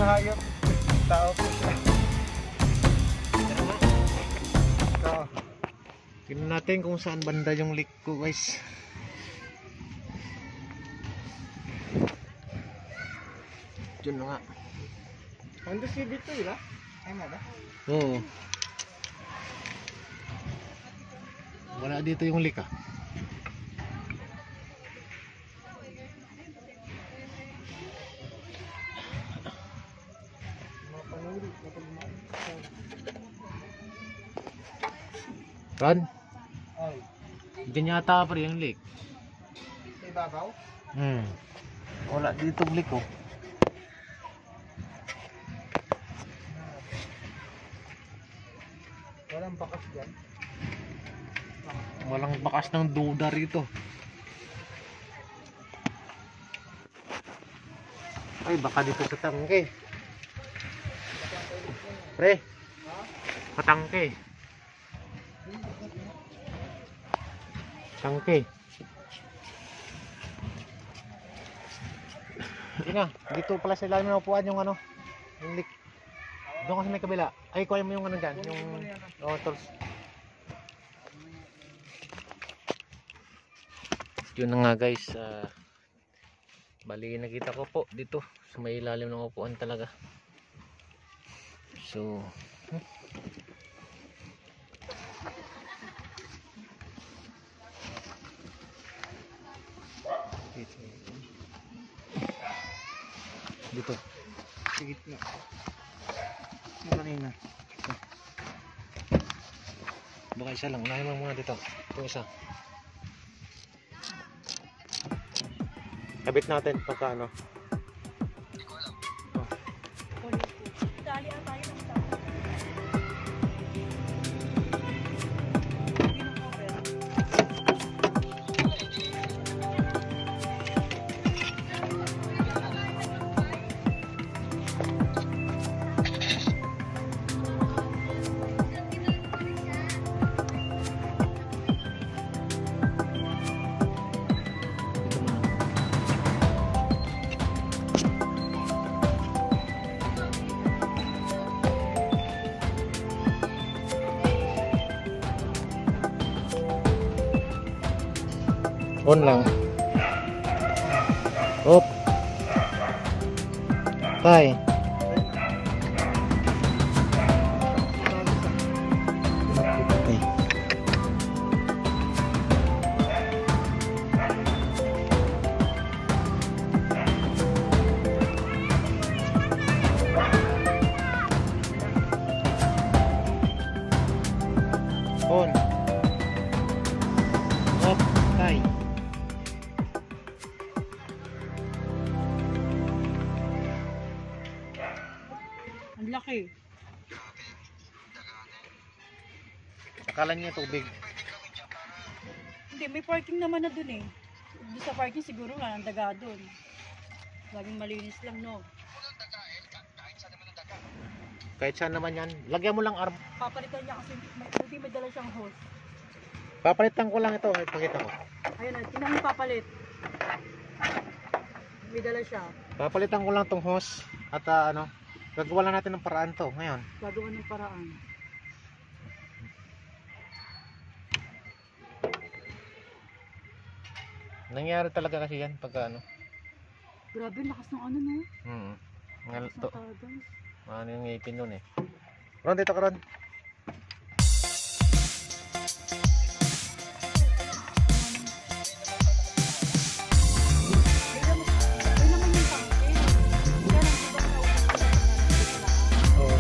na hayop. Tao po siya. So, tingnan natin kung saan banda yung leak ko, guys. Diyan na nga. Honda Civic to, di ba? Ay na ba? Oo. Wala dito yung leak, ah. Ron? Ay. Diyan yata pa rin yung leak. Sa ibabaw? Wala dito leak, oh. Walang bakas dyan. Walang bakas ng duda rito. Ay, baka dito sa tangke. Pre, patangke. Tangke. Hindi na, dito pala sa ilalim ng upuan yung ano, yung leak. Doon kasi may kabila. Ay, kuha mo yung ano dyan, yung tools. Yun na nga, guys. Bali, nakita ko po dito sa may ilalim ng upuan talaga. So, dito. Sige na. Yung kanina. Baka isa lang. Unahin mo muna dito. Itong isa. Kabit natin pagka ano. Hindi ko alam. Dali ang tayo ng tao. On lang. Op. Tay. On. Op. Tay. Laki. Akala niya tubig. Hindi, may parking naman na dun eh. Doon sa parking siguro nga, ang daga dun. Laging malinis lang, no? Kahit saan naman yan. Lagyan mo lang arm. Papalitan niya kasi may dala siyang hose. Papalitan ko lang ito. Ipakita ko. Ayun na, tingnan mo papalit. May dala siya. Papalitan ko lang tong hose. At ano, gagawa lang natin ng paraan to ngayon. Gagawa ng paraan. Nangyari talaga kasi yan pagka ano. Grabe, lakas ng ano, no? Lakas ng tagas. Ano yung ngipin nun eh. Ron, dito ka Ron. Oo.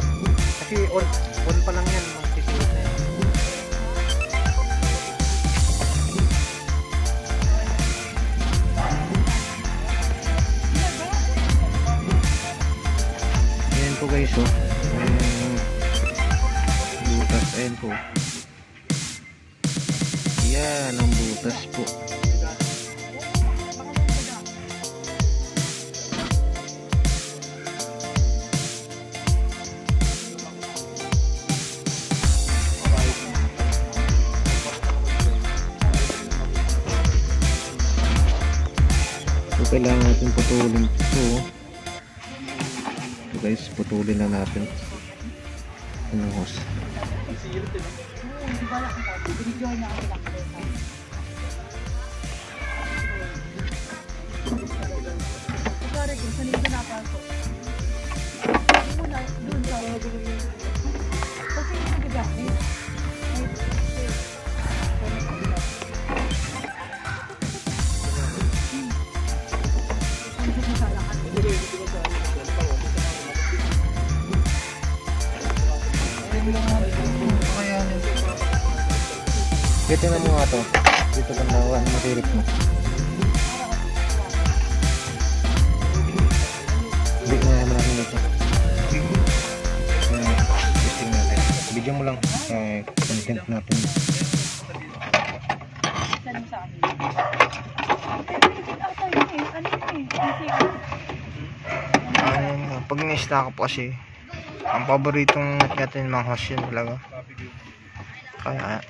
Kasi on pa lang yan. Magsisilip na yan. Ayan po guys, oh. Butas, ayan po. Yan ang butas po. So kailangan natin putulin ito. guys, putulin na natin yung hose. Hindi ba lang ito? Binigyan niya kami lang. Pagkari ko, sanay ko napasok. Doon sa kasi yung magagamit. Kaya tingnan mo nga to. Dito bandawan, masirip mo. Hindi nga naman natin dito. Testing natin. Bigyan mo lang content natin. Saan sa amin? Pag in-stack ko po kasi ang paboritong natin mga host yun talaga. Kaya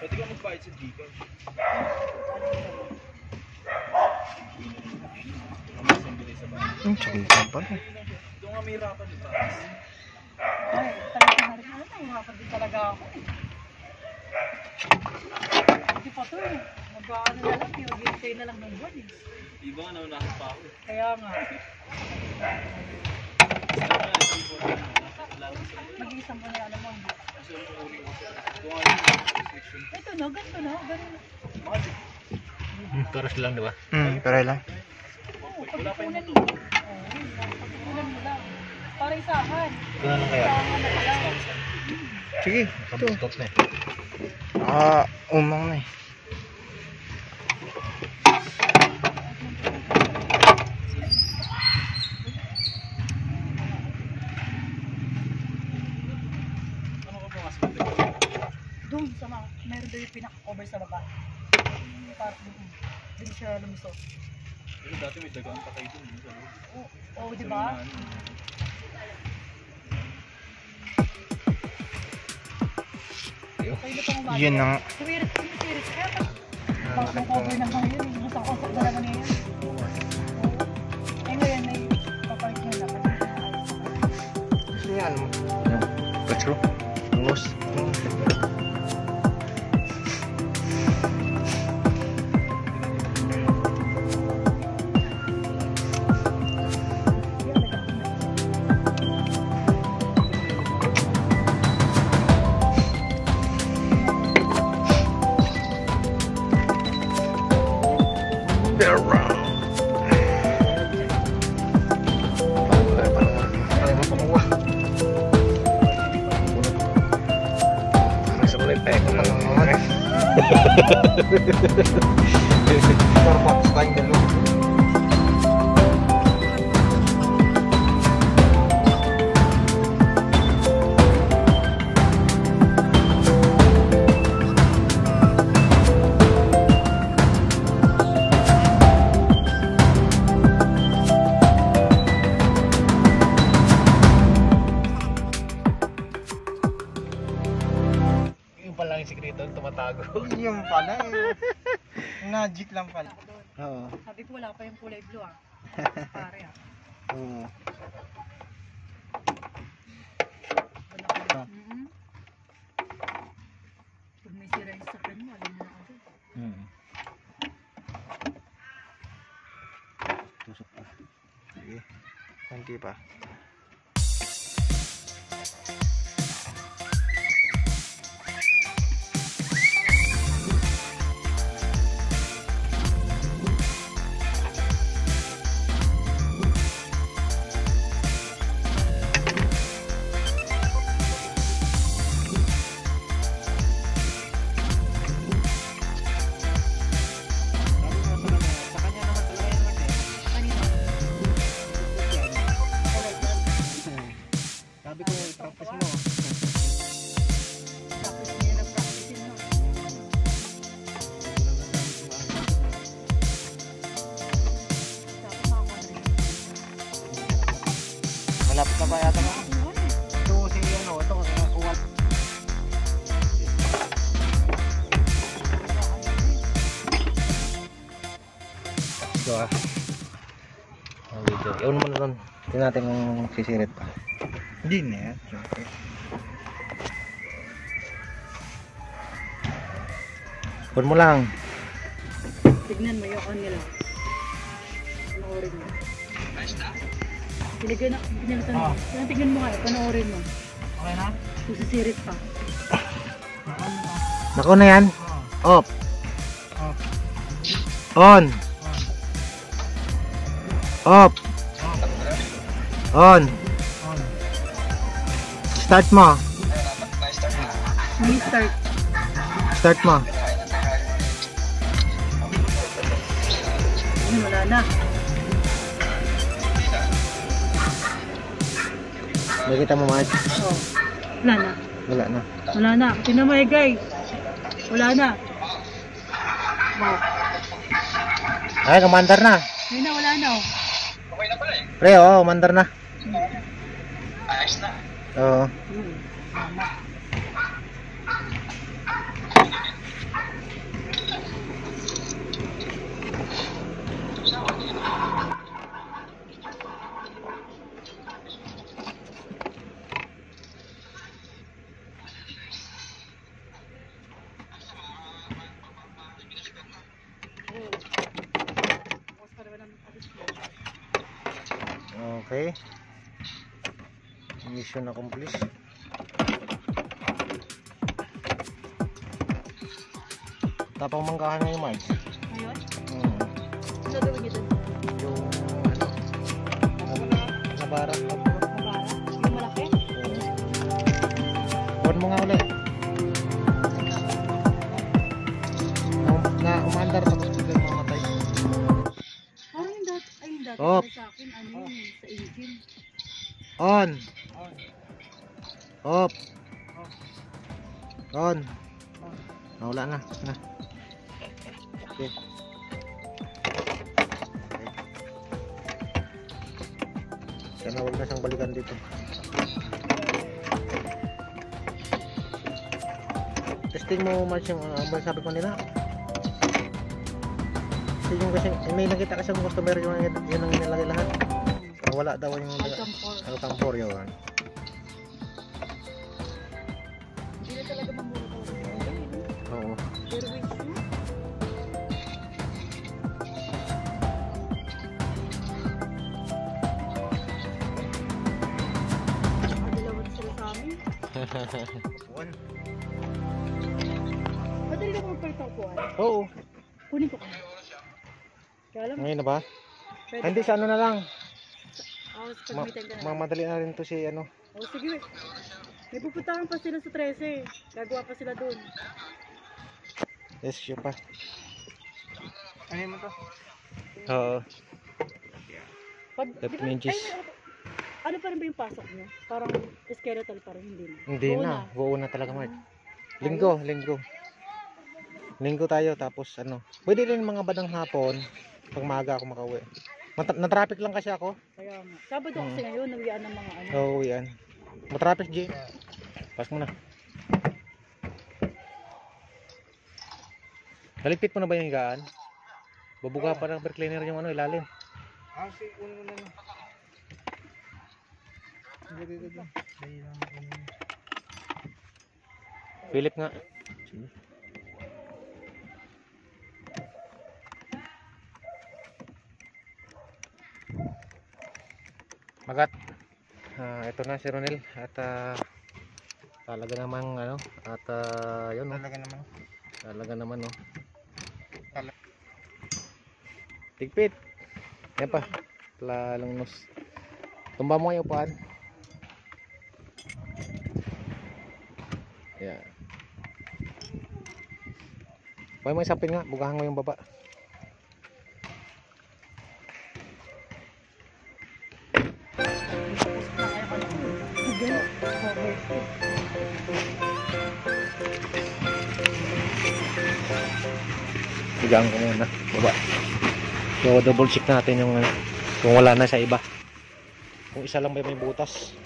pwede ka magbayad sa Gcash. sige ka pala. Doon nga may hirapan di ba? Ay, talaga nahirapan din talaga ako. Hindi pa to eh. Mag-ano na lang, pinag-intay na lang ng buwan eh. Diba nga naunahan pa ako. Kaya nga. Mag-iisang po nila naman. Ito na, ganito na, ganito. Paras lang, di ba? Pero lang. Oo, pagkukunan mo. Pagkukunan mo lang. Para isahan. Kaya lang kaya? Isahan na pala. Sige, ito. Stop na eh. Umang na eh. Doon sa mga, meron doon yung pinaka-cover sa baba. Parang doon siya lumusot. Pero dati may dagaan pa kayo dun. Oo, di ba? Kayo na pang umaga. Yun ang Sumirit. Kaya pa. Pang-cover na ngayon. Gusto-kusok na naman yan. Eh ngayon, may papalit nyo na. sinyal mo. Patro? Angos. Parang tayong dalawa. Yung pala yung sikreto, tumatago. Yung pala eh. Magic lang pala. Oo. Sabi ko wala pa yung kulay blue ah. Pare ah. Oo. Pag may sira yung sakyan mo, alam mo na ako. Tusok pa. Sige. Konti pa. Sabi ko, practice mo. Tapos hindi na nag-practice yun no. Tapos makakuha na rin. Malapit na ba yata mo? Ito si ano, ito kuha. Ito ah. Ang video. Iwan mo na ron. Tingnan natin kung sisirit pa. Hindi na yan. Siyempre. Iwan mo lang. Tignan mo yung kanila. Panoorin mo. Pinagtan mo. Tignan mo nga, panoorin mo. Okay na? Kung sisirit pa. Nako na yan. Off. On. Off. On. Start mo. May start. Start mo. Wala na. Nakita mo, Marge? Oh. Wala na. Wala na. Wala na. Tingnan mo guys. Wala na. Oh. Ay, kumandar na. Ayun na, wala na. Oh. Pre, oo, kumandar na. Ayos na. Oo. Tama. Okay. Mission accomplished. Tapang manggahan na yung Marge. Ayun. Hmm. Ano gawin niyo dun? Yung ano? Nabara. Mabara? Yung malaki? Huwag mo nga ulit. Na umandar tapos biglang mamatay. Parang yung dati. Ay, yung dati. Oh. Sa akin, ano yun? Sa engine. On. Off. On. Wala na. Na. Okay. Sana huwag na siyang balikan dito. Testing mo, Marge, yung sabi ko nila. Kasi yung kasi, may nakita kasi yung customer yun ang nilagay lahat. Wala daw yung Alcam 4 yun. Hindi na talaga mamuro talaga. Oo. Pero wait, Dalawa sila sa amin. Madali ka magpagtakuan. Oo. Kunin ko ka. Kaya alam mo, Ngayon na ba? pwede Hindi ba? sa ano na lang. Pag may time ka na lang. Mamadali na rin to si ano. Oh, sige. May pupuntahan pa sila sa 13. Gagawa pa sila dun. Yes, siya pa. Ano mo to? Oo. Pag, That di ba- means ay, ano pa rin ba yung pasok nyo? Parang skeletal pa rin, hindi na. Hindi Oo na. Buo na talaga, Mark. Linggo. Linggo tayo tapos ano. Pwede rin mga badang hapon. Pag maaga ako makauwi. Na-traffic lang kasi ako. Kaya nga. Sabado kasi ngayon, nawian ng mga ano. Oo, yan. Matraffic, Jay. Pas mo na. Naligpit mo na ba yung higaan? Babuga pa ng air cleaner yung ano, ilalim. Si kunin mo na lang. Dito. Philip nga. Sige. Magat. Ito na si Ronel at talaga namang ano at yun no. Talaga naman no. Tigpit. Yan pa. Lalang nos. Tumba mo yung upuan. Yeah. Pwede mo isapin nga, bugahan mo yung baba. Higaan ko muna, baba. So double check natin yung kung wala na sa iba. Kung isa lang may butas.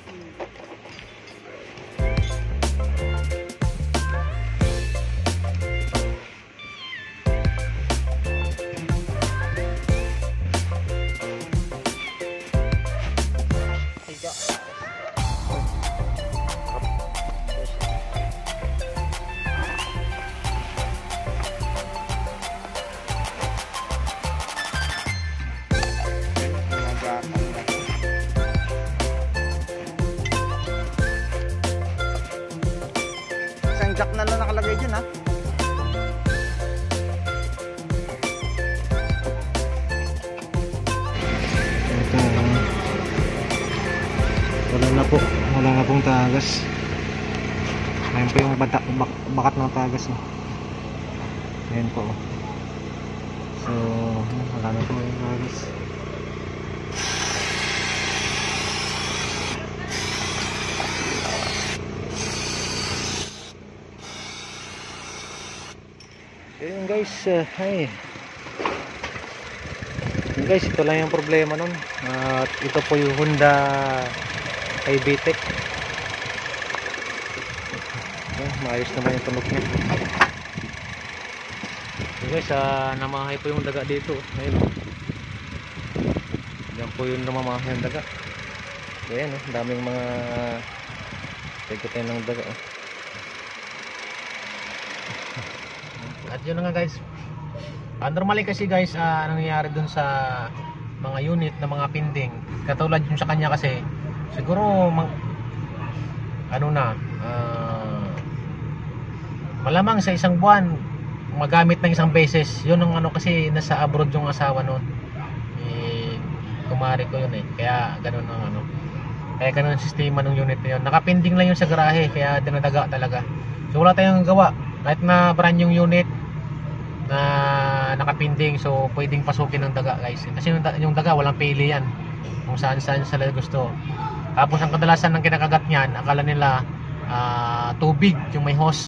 po, wala na pong tagas. Ayan po yung bakat ng tagas. Ayan po. So, wala na po yung tagas. Ayun guys, ay. Yun guys, ito lang yung problema nun. At ito po yung Honda i-VTEC. Maayos naman yung tunog niya. Yun guys, namahay po yung daga dito. Ayun. Yan po yung namamahay yung daga. Ayan, daming mga tigutin ng daga. At yun nga guys, normally kasi guys, nangyayari dun sa mga unit na mga pinding, katulad yun sa kanya kasi siguro malamang sa isang buwan magamit ng isang beses. Yun ang kasi nasa abroad yung asawa nun, kumari ko yun kaya ganun ang kaya ganun ang sistema ng unit na yun. Nakapinding lang yun sa garahe, kaya dinadaga talaga. So wala tayong gawa, kahit na brand yung unit na nakapinding, so pwedeng pasukin ng daga guys, kasi yung daga walang pili yan, kung saan sila gusto. Tapos ang kadalasan ng kinakagat niyan, akala nila tubig yung may hose.